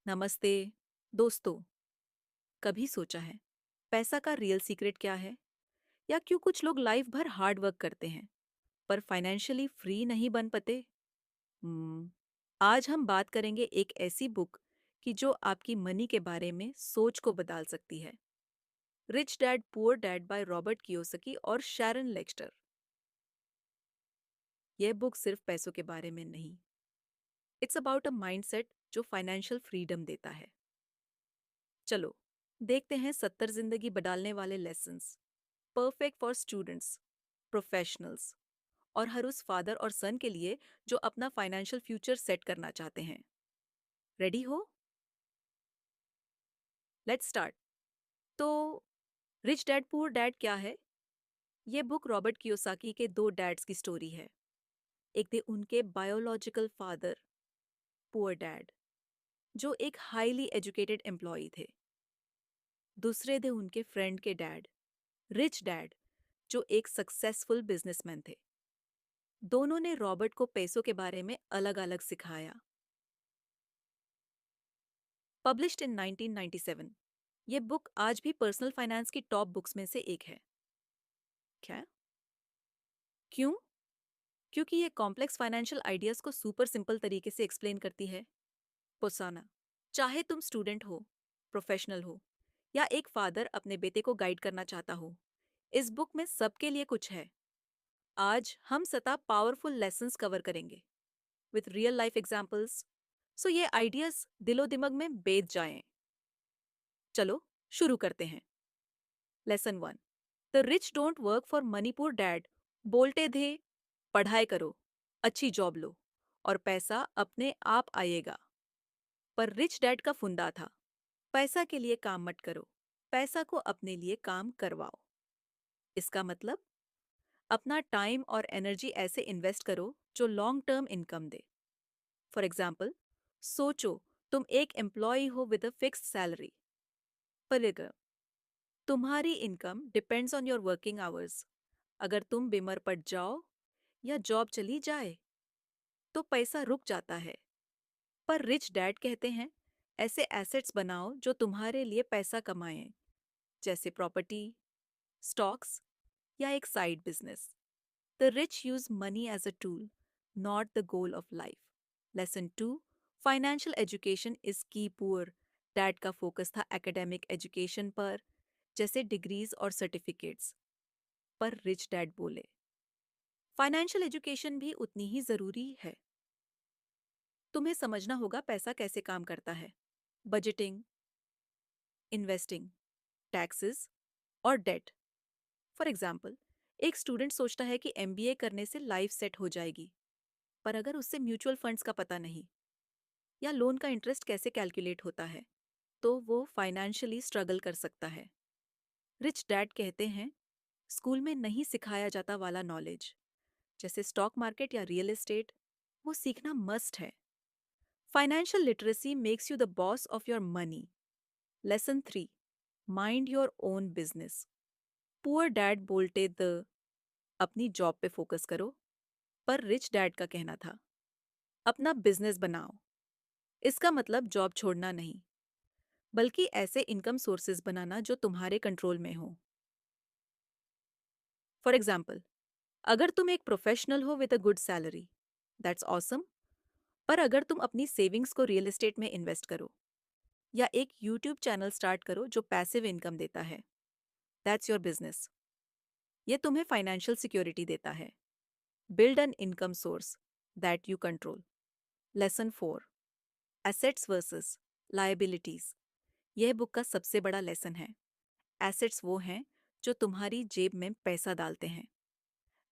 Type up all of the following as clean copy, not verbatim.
नमस्ते दोस्तों। कभी सोचा है पैसा का रियल सीक्रेट क्या है, या क्यों कुछ लोग लाइफ भर हार्ड वर्क करते हैं पर फाइनेंशियली फ्री नहीं बन पाते? हम्म, आज हम बात करेंगे एक ऐसी बुक की जो आपकी मनी के बारे में सोच को बदल सकती है। Rich dad poor dad by Robert Kiyosaki और शैरन लेक्स्टर। यह बुक सिर्फ पैसों के बारे में नहीं, इट्स अबाउट अ माइंडसेट जो फाइनेंशियल फ्रीडम देता है। चलो देखते हैं 70 जिंदगी बदलने वाले lessons, perfect for students, professionals और हर उस फादर और सन के लिए जो अपना फाइनेंशियल फ्यूचर सेट करना चाहते हैं। रेडी हो? Let's start. तो रिच डैड पुअर डैड क्या है? ये बुक रॉबर्ट कियोसाकी के दो डैड्स की स्टोरी है। एक थे उनके बायोलॉजिकल फादर, पुअर डैड, जो एक हाईली एजुकेटेड एम्प्लॉय थे। दूसरे थे उनके फ्रेंड के डैड, रिच डैड, जो एक सक्सेसफुल बिजनेसमैन थे। दोनों ने रॉबर्ट को पैसों के बारे में अलग अलग सिखाया। पब्लिश्ड इन 1997, ये बुक आज भी पर्सनल फाइनेंस की टॉप बुक्स में से एक है। क्या? क्यों? क्योंकि ये कॉम्प्लेक्स फाइनेंशियल आइडियाज को सुपर सिंपल तरीके से एक्सप्लेन करती है। पोसाना, चाहे तुम स्टूडेंट हो, प्रोफेशनल हो, या एक फादर अपने बेटे को गाइड करना चाहता हो, इस बुक में सबके लिए कुछ है। आज हम 7 पावरफुल लेसन्स कवर करेंगे विथ रियल लाइफ एग्जाम्पल्स, सो ये आइडियाज दिलो दिमाग में बैठ जाएं। चलो शुरू करते हैं। Lesson 1, the rich don't work for Manipur dad बोलते थे पढ़ाई करो, अच्छी जॉब लो और पैसा अपने आप आएगा। पर रिच डैड का फंडा था, पैसा के लिए काम मत करो, पैसा को अपने लिए काम करवाओ। इसका मतलब अपना टाइम और एनर्जी ऐसे इन्वेस्ट करो जो long term income they. For example, सोचो तुम एक एम्प्लॉय हो विद अ फिक्स्ड सैलरी, पर अगर तुम्हारी income depends on your working hours, अगर तुम बीमार पड़ जाओ या जॉब चली जाए तो पैसा रुक जाता है। पर रिच डैड कहते हैं ऐसे एसेट्स बनाओ जो तुम्हारे लिए पैसा कमाएं, जैसे प्रॉपर्टी, स्टॉक्स या एक side business. The rich use money as a tool, not the goal of life. Lesson 2, financial education is की पुअर डैड का फोकस था एकेडमिक एजुकेशन पर, जैसे डिग्रीज और सर्टिफिकेट्स। पर रिच डैड बोले फाइनेंशियल एजुकेशन भी उतनी ही जरूरी है। तुम्हें समझना होगा पैसा कैसे काम करता है, बजटिंग, इन्वेस्टिंग, टैक्सेस और डेट। फॉर एग्जाम्पल, एक स्टूडेंट सोचता है कि एमबीए करने से लाइफ सेट हो जाएगी, पर अगर उससे म्यूचुअल फंड्स का पता नहीं या लोन का इंटरेस्ट कैसे कैलकुलेट होता है, तो वो फाइनेंशियली स्ट्रगल कर सकता है। रिच डैड कहते हैं स्कूल में नहीं सिखाया जाता वाला नॉलेज, जैसे स्टॉक मार्केट या रियल एस्टेट, वो सीखना मस्ट है। Financial literacy makes you the boss of your money. Lesson 3, mind your own business. Poor dad बोलते द अपनी जॉब पे फोकस करो, पर रिच डैड का कहना था अपना बिजनेस बनाओ। इसका मतलब जॉब छोड़ना नहीं, बल्कि ऐसे इनकम सोर्सेज बनाना जो तुम्हारे कंट्रोल में हो। फॉर एग्जाम्पल, अगर तुम एक प्रोफेशनल हो with a good salary, that's awesome. पर अगर तुम अपनी सेविंग्स को रियल एस्टेट में इन्वेस्ट करो या एक यूट्यूब चैनल स्टार्ट करो जो पैसिव इनकम देता है, दैट्स योर बिजनेस। ये तुम्हें फाइनेंशियल सिक्योरिटी देता है। Build an income source that you control. Lesson 4, assets versus liabilities. यह बुक का सबसे बड़ा लेसन है। एसेट्स वो हैं जो तुम्हारी जेब में पैसा डालते हैं,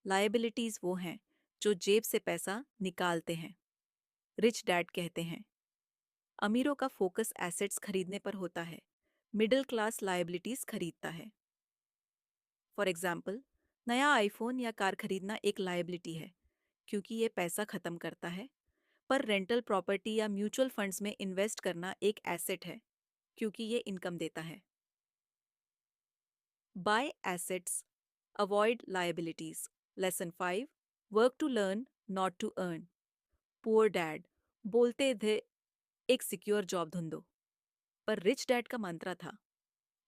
लायबिलिटीज वो हैं जो जेब से पैसा निकालते हैं। रिच डैड कहते हैं अमीरों का फोकस एसेट्स खरीदने पर होता है, मिडिल क्लास लायबिलिटीज खरीदता है। फॉर एग्जाम्पल, नया आईफोन या कार खरीदना एक लायबिलिटी है क्योंकि ये पैसा खत्म करता है, पर रेंटल प्रॉपर्टी या म्यूचुअल फंड्स में इन्वेस्ट करना एक एसेट है क्योंकि ये इनकम देता है। Buy assets, avoid liabilities. Lesson 5, work to learn not to earn. Poor dad बोलते थे एक सिक्योर जॉब ढूंढो। पर रिच डैड का मंत्र था,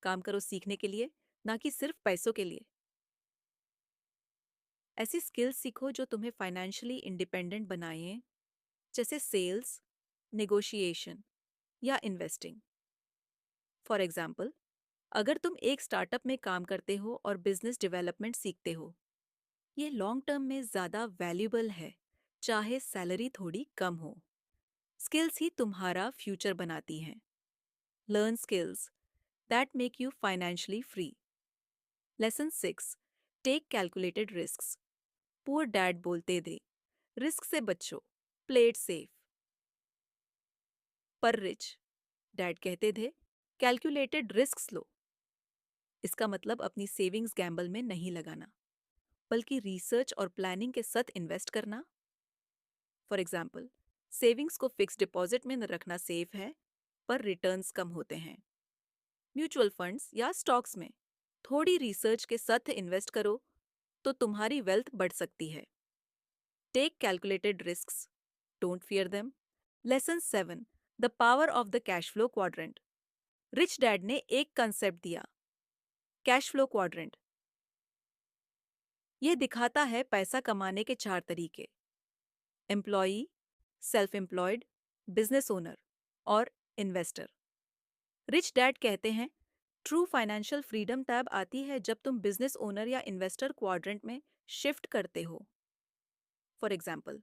काम करो सीखने के लिए, ना कि सिर्फ पैसों के लिए। ऐसी स्किल्स सीखो जो तुम्हें फाइनेंशियली इंडिपेंडेंट बनाए, जैसे सेल्स, नेगोशिएशन या इन्वेस्टिंग। फॉर एग्जाम्पल, अगर तुम एक स्टार्टअप में काम करते हो और बिजनेस डेवलपमेंट सीखते हो, ये लॉन्ग टर्म में ज़्यादा वैल्यूबल है, चाहे सैलरी थोड़ी कम हो। स्किल्स ही तुम्हारा फ्यूचर बनाती हैं। Learn skills that make you financially free. Lesson 6, take calculated risks. Poor dad बोलते थे, रिस्क से बचो, प्ले इट सेफ। पर रिच डैड कहते थे, कैलकुलेटेड रिस्क्स लो। इसका मतलब अपनी सेविंग्स गैम्बल में नहीं लगाना, बल्कि रिसर्च और प्लानिंग के साथ इन्वेस्ट करना। फॉर एग्जाम्पल, सेविंग्स को फिक्स डिपॉजिट में न रखना सेफ है, पर रिटर्न्स कम होते हैं। म्यूचुअल फंड्स या स्टॉक्स में थोड़ी रिसर्च के साथ इन्वेस्ट करो तो तुम्हारी वेल्थ बढ़ सकती है। Take calculated risks, don't fear them. Lesson 7, the power of the cash flow quadrant. Rich dad ने एक कंसेप्ट दिया, कैश फ्लो क्वाड्रेंट। यह दिखाता है पैसा कमाने के 4 तरीके: employee, self employed, business owner और इन्वेस्टर। रिच डैड कहते हैं, ट्रू फाइनेंशियल फ्रीडम तब आती है जब तुम बिजनेस ओनर या इन्वेस्टर क्वाड्रेंट में शिफ्ट करते हो। फॉर एग्जाम्पल,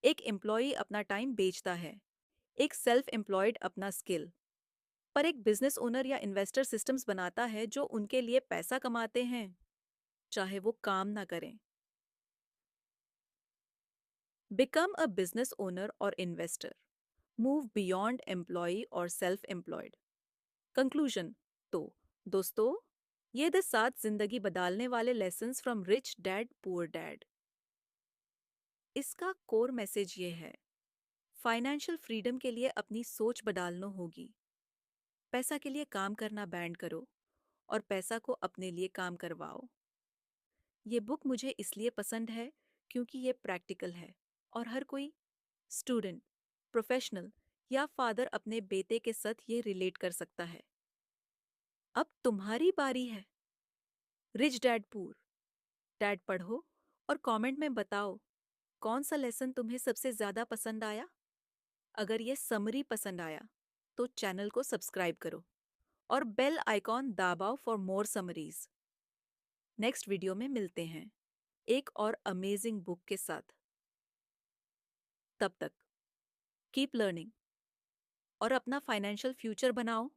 एक एम्प्लॉई अपना टाइम बेचता है, एक सेल्फ एम्प्लॉयड अपना स्किल, पर एक बिजनेस ओनर या इन्वेस्टर सिस्टम्स बनाता है जो उनके लिए पैसा कमाते हैं, चाहे वो काम ना करें। बिकम अ बिजनेस ओनर और इन्वेस्टर, मूव बियॉन्ड एम्प्लॉय और सेल्फ एम्प्लॉयड। कंक्लूजन, तो दोस्तों, ये 7 जिंदगी बदलने वाले lessons from rich dad poor dad. इसका कोर मैसेज ये है, फाइनेंशियल फ्रीडम के लिए अपनी सोच बदलना होगी। पैसा के लिए काम करना बैंड करो और पैसा को अपने लिए काम करवाओ। ये बुक मुझे इसलिए पसंद है क्योंकि ये प्रैक्टिकल है और हर कोई स्टूडेंट, प्रोफेशनल या फादर अपने बेटे के साथ ये रिलेट कर सकता है। अब तुम्हारी बारी है। रिच डैड पुअर डैड पढ़ो और कमेंट में बताओ कौन सा लेसन तुम्हें सबसे ज्यादा पसंद आया। अगर ये समरी पसंद आया तो चैनल को सब्सक्राइब करो और बेल आइकॉन दबाओ for more summaries. Next video में मिलते हैं एक और अमेजिंग बुक के साथ। तब तक कीप लर्निंग और अपना फाइनेंशियल फ्यूचर बनाओ।